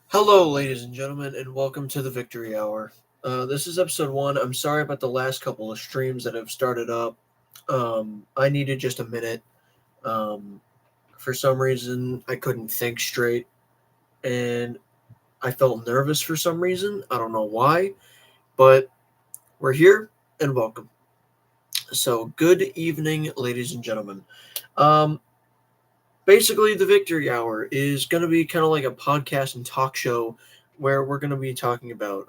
Hello, ladies and gentlemen, and welcome to the Victory Hour. This is episode 1. I'm sorry about the last couple of streams that have started up. I needed just a minute. Um, for some reason, I couldn't think straight, and I felt nervous for some reason. I don't know why, but we're here, and welcome. So, good evening, ladies and gentlemen. Um, Basically, the Victory Hour is going to be kind of like a podcast and talk show where we're going to be talking about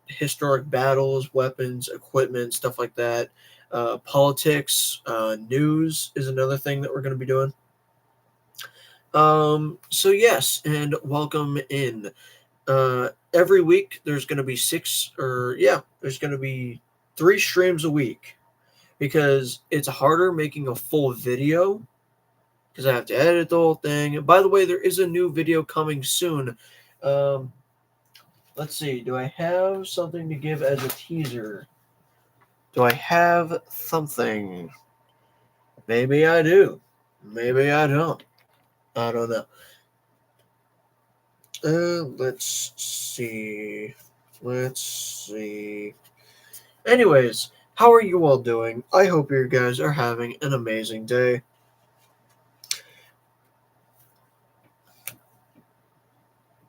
historic battles, weapons, equipment, stuff like that. Politics, news is another thing that we're going to be doing. So yes, and welcome in. Every week there's going to be there's going to be 3 streams a week because it's harder making a full video because I have to edit the whole thing. And by the way, there is a new video coming soon. Um, let's see. Do I have something to give as a teaser? Do I have something? Maybe I do. Maybe I don't. I don't know. Let's see. Let's see. Anyways, how are you all doing? I hope you guys are having an amazing day.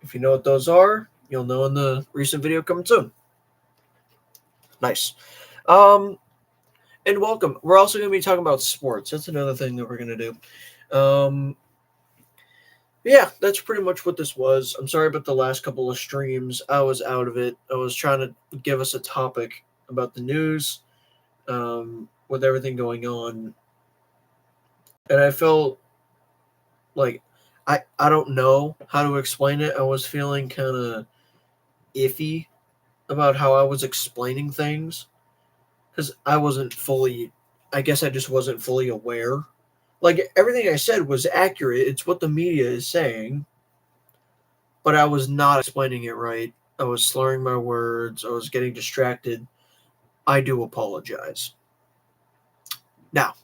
If you know what those are, you'll know in the recent video coming soon. Nice. Um, and welcome. We're also going to be talking about sports. That's another thing that we're going to do. Yeah, that's pretty much what this was. I'm sorry about the last couple of streams. I was out of it. I was trying to give us a topic about the news, with everything going on, and I felt like I don't know how to explain it. I was feeling kind of iffy about how I was explaining things because I wasn't fully. I guess I just wasn't fully aware. Like everything I said was accurate. It's what the media is saying, but I was not explaining it right. I was slurring my words. I was getting distracted. I do apologize. Now,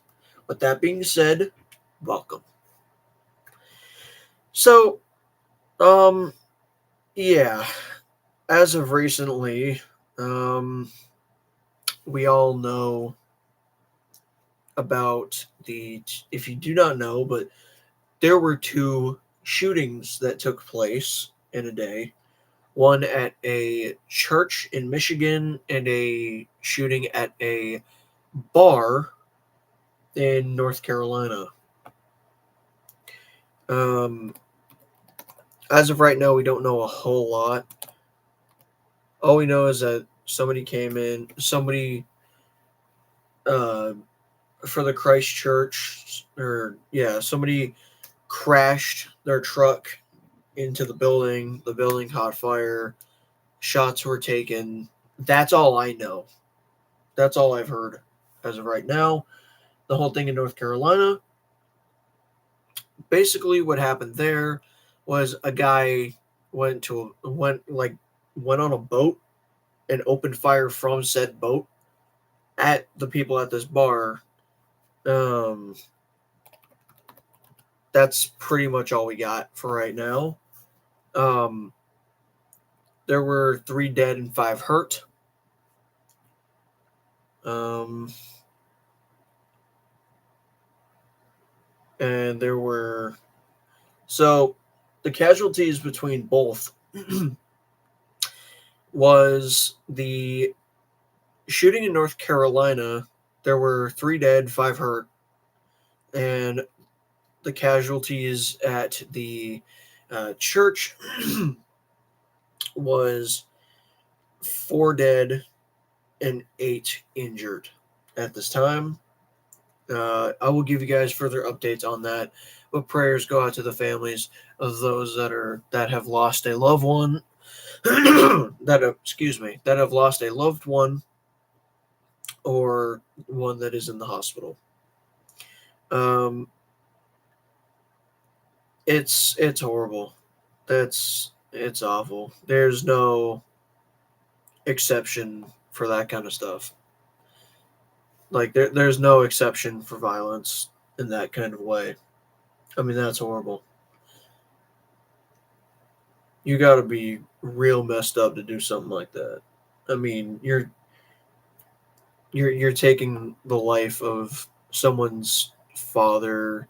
with that being said, welcome. So, um, yeah, as of recently, um, we all know about if you do not know, but there were 2 shootings that took place in a day. One at a church in Michigan and a shooting at a bar in North Carolina. Um, as of right now, we don't know a whole lot. All we know is that uh, for the Christ Church, somebody crashed their truck into the building. The building caught fire. Shots were taken. That's all I know. That's all I've heard as of right now. The whole thing in North Carolina. Basically, what happened there was a guy went on a boat and opened fire from said boat at the people at this bar. Um, that's pretty much all we got for right now. Um, there were 3 dead and 5 hurt. Um, and there were so the casualties between both was the shooting in North Carolina. There were 3 dead, 5 hurt, and the casualties at the church was 4 dead and 8 injured at this time. I will give you guys further updates on that, but prayers go out to the families of those that have lost a loved one, that have lost a loved one, or one that is in the hospital. Um, it's horrible. It's awful. There's no exception for that kind of stuff. Like there's no exception for violence in that kind of way. I mean, that's horrible. You got to be real messed up to do something like that. I mean, you're taking the life of someone's father,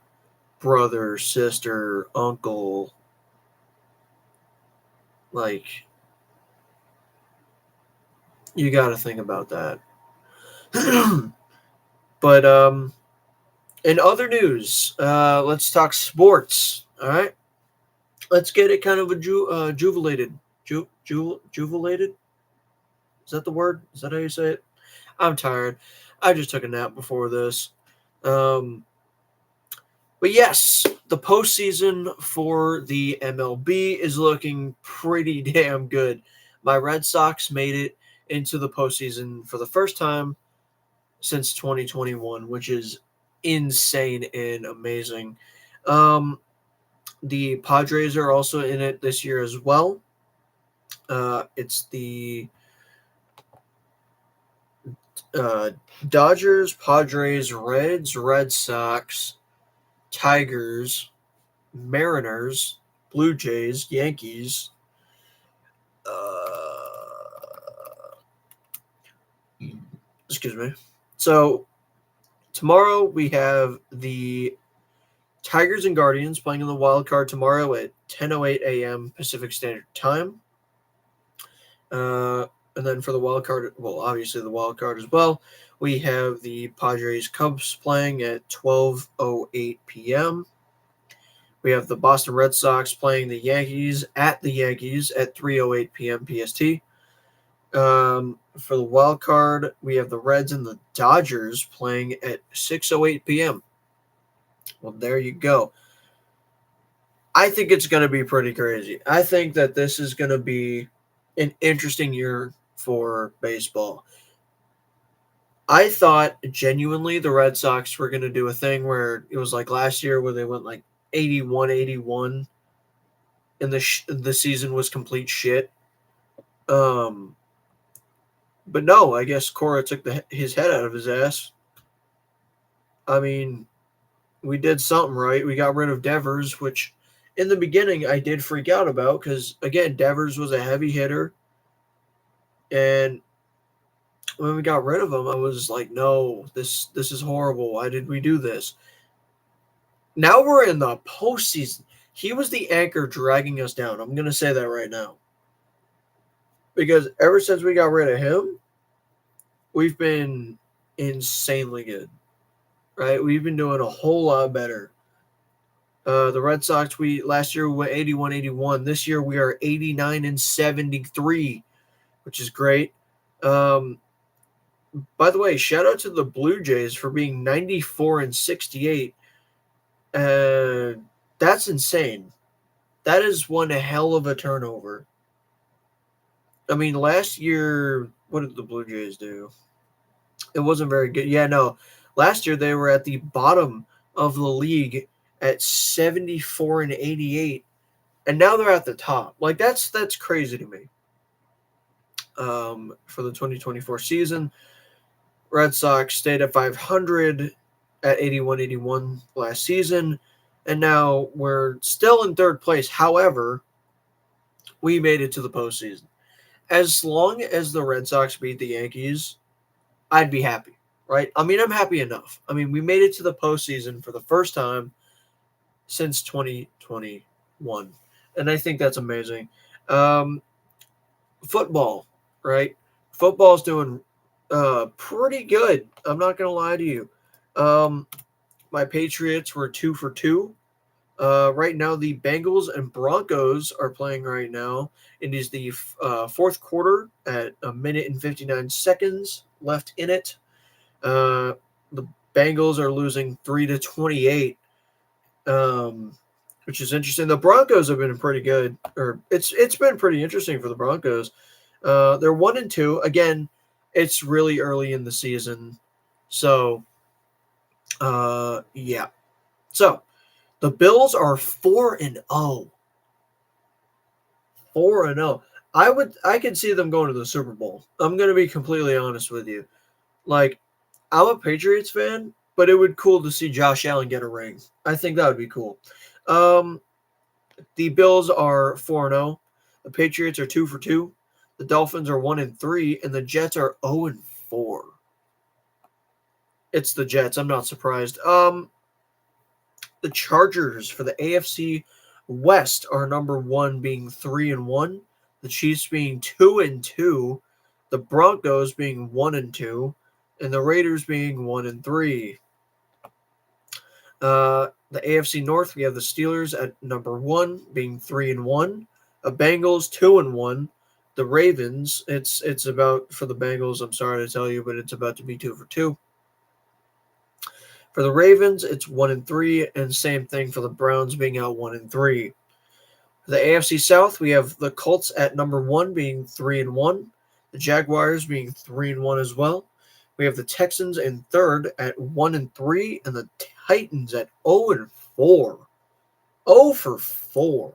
brother, sister, uncle. Like, you got to think about that. But in other news, let's talk sports. All right, let's get it kind of a jubilated. Jubilated? Is that the word? Is that how you say it? I'm tired. I just took a nap before this. Um, but yes, the postseason for the MLB is looking pretty damn good. My Red Sox made it into the postseason for the first time since 2021, which is insane and amazing. Um, the Padres are also in it this year as well. It's the uh, Dodgers, Padres, Reds, Red Sox, Tigers, Mariners, Blue Jays, Yankees. Uh, Excuse me. So tomorrow we have the Tigers and Guardians playing in the wild card tomorrow at 10:08 a.m. Pacific Standard Time. Uh, and then for the wild card, well, obviously the wild card as well, we have the Padres Cubs playing at 12:08 p.m. We have the Boston Red Sox playing the Yankees at 3:08 p.m. PST. For the wild card, we have the Reds and the Dodgers playing at 6:08 p.m. Well, there you go. I think it's going to be pretty crazy. I think that this is going to be an interesting year for baseball. I thought genuinely the Red Sox were going to do a thing where it was like last year where they went like 81-81 and the season was complete shit. Um but no, I guess Cora took his head out of his ass. I mean, we did something right. We got rid of Devers, which in the beginning I did freak out about cuz again, Devers was a heavy hitter, and when we got rid of him, I was like, "No, this is horrible. Why did we do this?" Now we're in the postseason. He was the anchor dragging us down. I'm gonna say that right now because ever since we got rid of him, we've been insanely good. Right? We've been doing a whole lot better. The Red Sox, we last year we went 81-81. This year we are 89-73, which is great. Um, by the way, shout out to the Blue Jays for being 94-68. Uh, that's insane. That is one hell of a turnover. I mean, last year, what did the Blue Jays do? It wasn't very good. Yeah, no. Last year they were at the bottom of the league at 74-88, and now they're at the top. Like that's crazy to me. For the 2024 season, Red Sox stayed at 500 at 81-81 last season, and now we're still in third place. However, we made it to the postseason. As long as the Red Sox beat the Yankees, I'd be happy, right? I mean, I'm happy enough. I mean, we made it to the postseason for the first time since 2021, and I think that's amazing. Um, Football, right? Football's doing pretty good. I'm not gonna lie to you. Um, my Patriots were 2 for 2. Right now, the Bengals and Broncos are playing right now. It is the fourth quarter at a minute and 59 seconds left in it. The Bengals are losing 3-28, um, which is interesting. The Broncos have been pretty good, or it's been pretty interesting for the Broncos. They're 1-2. Again, it's really early in the season, so yeah. So the Bills are 4-0. 4-0. I could see them going to the Super Bowl. I'm gonna be completely honest with you. Like, I'm a Patriots fan, but it would cool to see Josh Allen get a ring. I think that would be cool. Um, the Bills are 4-0. The Patriots are 2-2. The Dolphins are 1-3, and the Jets are 0-4. It's the Jets. I'm not surprised. The Chargers for the AFC West are number one, being 3-1. The Chiefs being 2-2. The Broncos being 1-2, and the Raiders being 1-3. The AFC North, we have the Steelers at number one, being 3-1. The Bengals 2-1. The Ravens, it's about for the Bengals. I'm sorry to tell you, but it's about to be 2-2. For the Ravens, it's 1-3, and same thing for the Browns being out 1-3. For the AFC South, we have the Colts at number one, being 3-1. The Jaguars being 3-1 as well. We have the Texans in third at 1-3, and the Titans at 0-4. 0-4.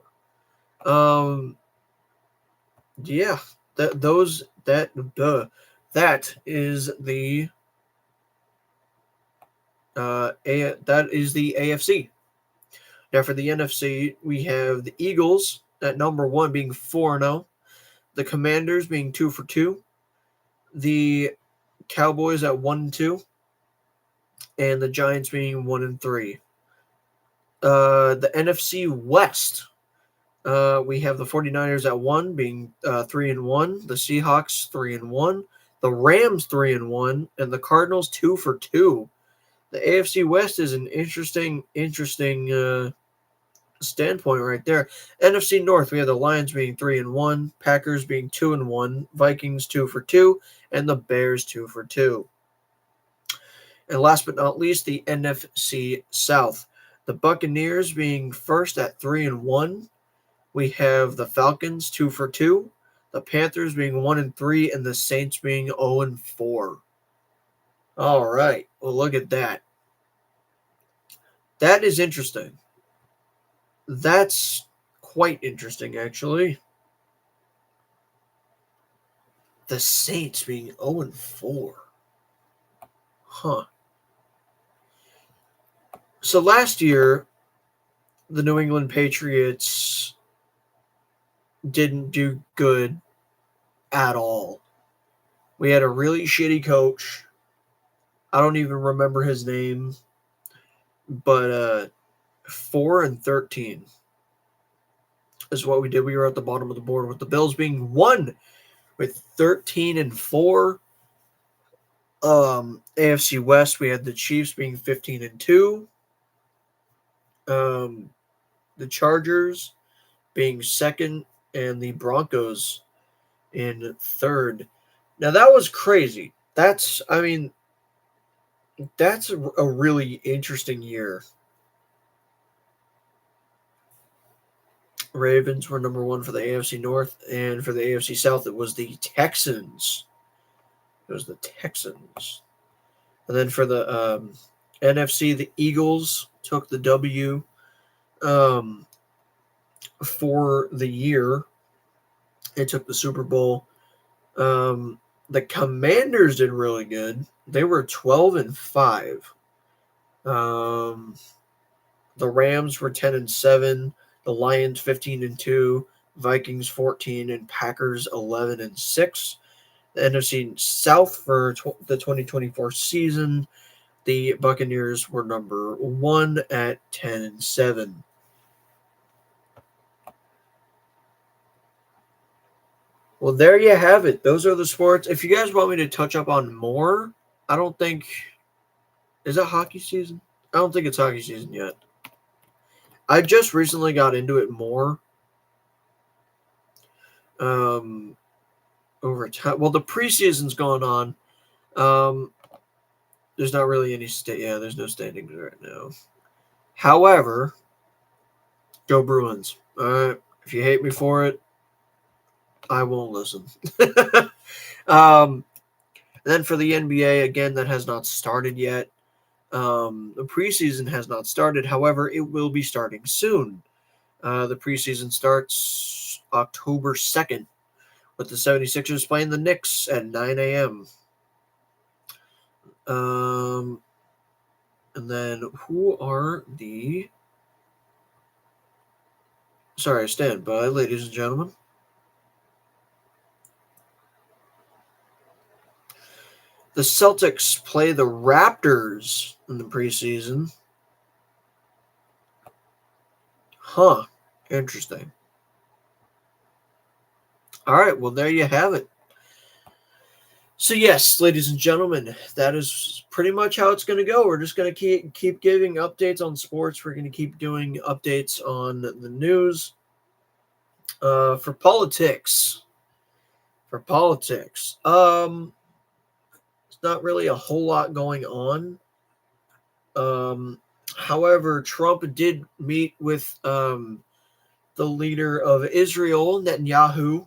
Yeah, that is the that is the AFC. Now for the NFC, we have the Eagles at number one, being 4-0. The Commanders being 2-2. The Cowboys at 1-2, and the Giants being 1-3. The NFC West, we have the 49ers at 1, being 3-1. The Seahawks 3-1. The Rams 3-1, and the Cardinals 2-2. The AFC West is an interesting standpoint right there. NFC North, we have the Lions being 3-1, Packers being 2-1, Vikings 2-2, and the Bears 2-2. And last but not least, the NFC South. The Buccaneers being first at 3-1. We have the Falcons 2-2. The Panthers being 1-3, and the Saints being 0-4. All right. Well, look at that. That is interesting. That's quite interesting, actually. The Saints being 0-4. Huh. So last year, the New England Patriots didn't do good at all. We had a really shitty coach. I don't even remember his name, but 4-13 is what we did. We were at the bottom of the board with the Bills being 1 with 13-4. AFC West, we had the Chiefs being 15-2. The Chargers being second, and the Broncos in third. Now that was crazy. That's a really interesting year. Ravens were number one for the AFC North, and for the AFC South, it was the Texans. And then for the NFC, the Eagles took the W for the year. They took the Super Bowl. The Commanders did really good. They were 12-5. The Rams were 10-7. The Lions 15-2. Vikings 14, and Packers 11-6. The NFC South for the 2024 season, the Buccaneers were number one at 10-7. Well, there you have it. Those are the sports. If you guys want me to touch up on more, I don't think. Is it hockey season? I don't think it's hockey season yet. I just recently got into it more. Over time. Well, the preseason's going on. There's not really any there's no standings right now. However, go Bruins. All right. If you hate me for it, I won't listen. Then for the NBA, again, that has not started yet. The preseason has not started. However, it will be starting soon. The preseason starts October 2nd with the 76ers playing the Knicks at 9 a.m. And then who are the... Sorry, stand by, ladies and gentlemen. The Celtics play the Raptors in the preseason. Huh. Interesting. All right. Well, there you have it. So yes, ladies and gentlemen, that is pretty much how it's going to go. We're just going to keep giving updates on sports. We're going to keep doing updates on the news. For politics, it's not really a whole lot going on. Um, However, Trump did meet with the leader of Israel, Netanyahu,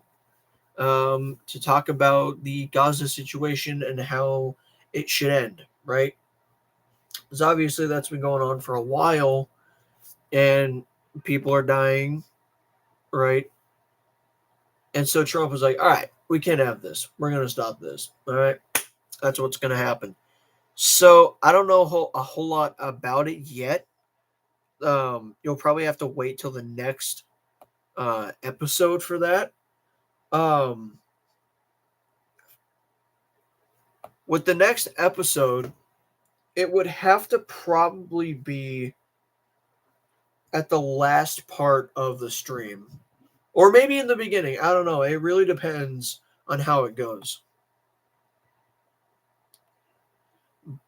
to talk about the Gaza situation and how it should end, right? Because obviously that's been going on for a while and people are dying, right? And so Trump was like, all right, we can't have this. We're going to stop this. All right. That's what's going to happen. So I don't know a whole lot about it yet. You'll probably have to wait till the next episode for that. Um, with the next episode, it would have to probably be at the last part of the stream. Or maybe in the beginning. I don't know. It really depends on how it goes.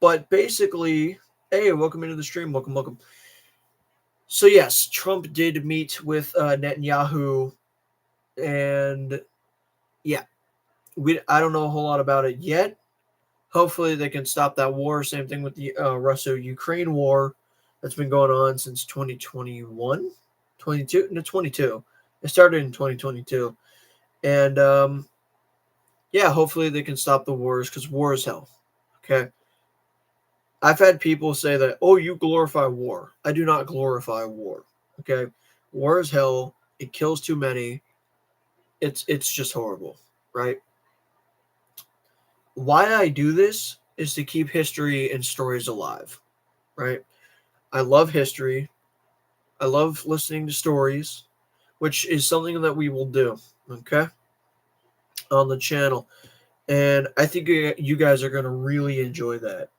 But basically, hey, welcome into the stream. Welcome. So, yes, Trump did meet with Netanyahu. And yeah, I don't know a whole lot about it yet. Hopefully, they can stop that war. Same thing with the Russia-Ukraine war that's been going on since 2021, 22, no, 22. It started in 2022. And yeah, hopefully they can stop the wars because war is hell. Okay. I've had people say that, oh, you glorify war. I do not glorify war. Okay. War is hell. It kills too many. It's just horrible, right? Why I do this is to keep history and stories alive, right? I love history. I love listening to stories, which is something that we will do, okay, on the channel. And I think you guys are going to really enjoy that.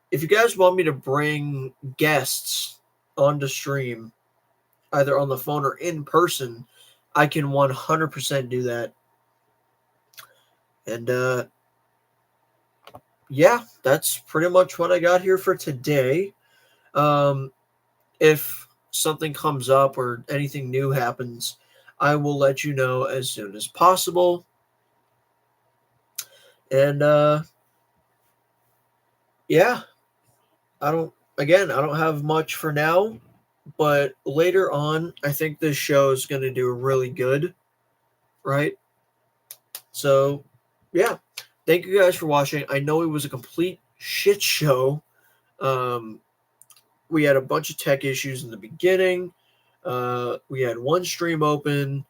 If you guys want me to bring guests onto stream, either on the phone or in person, I can 100% do that. And yeah, that's pretty much what I got here for today. If something comes up or anything new happens, I will let you know as soon as possible. And yeah, I don't have much for now, but later on, I think this show is going to do really good, right? So, yeah, thank you guys for watching. I know it was a complete shit show. Um, we had a bunch of tech issues in the beginning. We had one stream open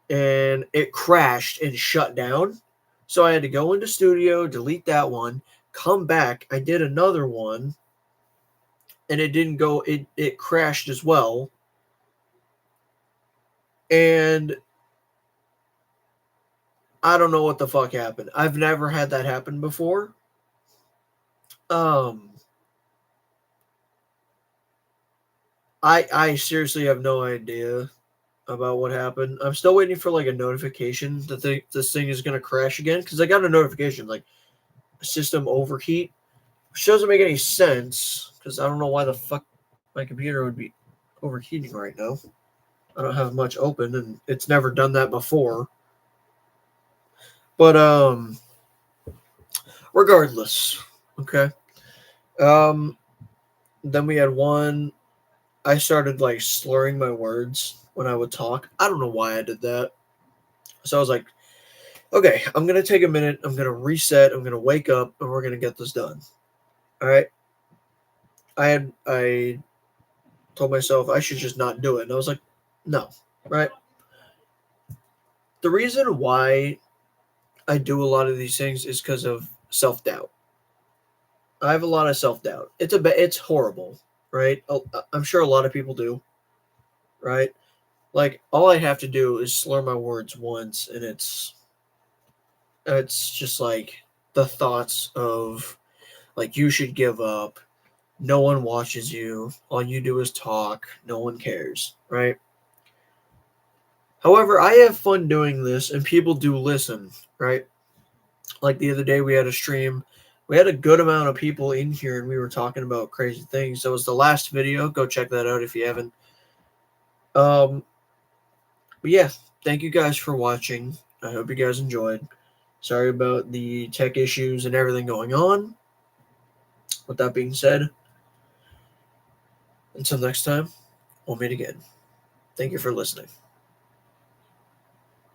and it crashed and shut down. So I had to go into studio, delete that one, come back. I did another one and it didn't go, it crashed as well. And I don't know what the fuck happened. I've never had that happen before. Um, I seriously have no idea about what happened. I'm still waiting for like a notification that this thing is gonna crash again because I got a notification like system overheat, which doesn't make any sense because I don't know why the fuck my computer would be overheating right now. I don't have much open and it's never done that before. But regardless, okay. Then we had one. I started like slurring my words when I would talk. I don't know why I did that. So I was like, okay, I'm gonna take a minute. I'm gonna reset. I'm gonna wake up, and we're gonna get this done. All right. I told myself I should just not do it, and I was like, no, right. The reason why I do a lot of these things is because of self doubt. I have a lot of self doubt. It's horrible, right? I'm sure a lot of people do, right? Like all I have to do is slur my words once, and it's just like the thoughts of like you should give up, no one watches you, all you do is talk, no one cares, right? However, I have fun doing this and people do listen, right? Like the other day we had a stream. We had a good amount of people in here and we were talking about crazy things. That was the last video. Go check that out if you haven't. Um but yeah, thank you guys for watching. I hope you guys enjoyed. Sorry about the tech issues and everything going on. With that being said, until next time, we'll meet again. Thank you for listening.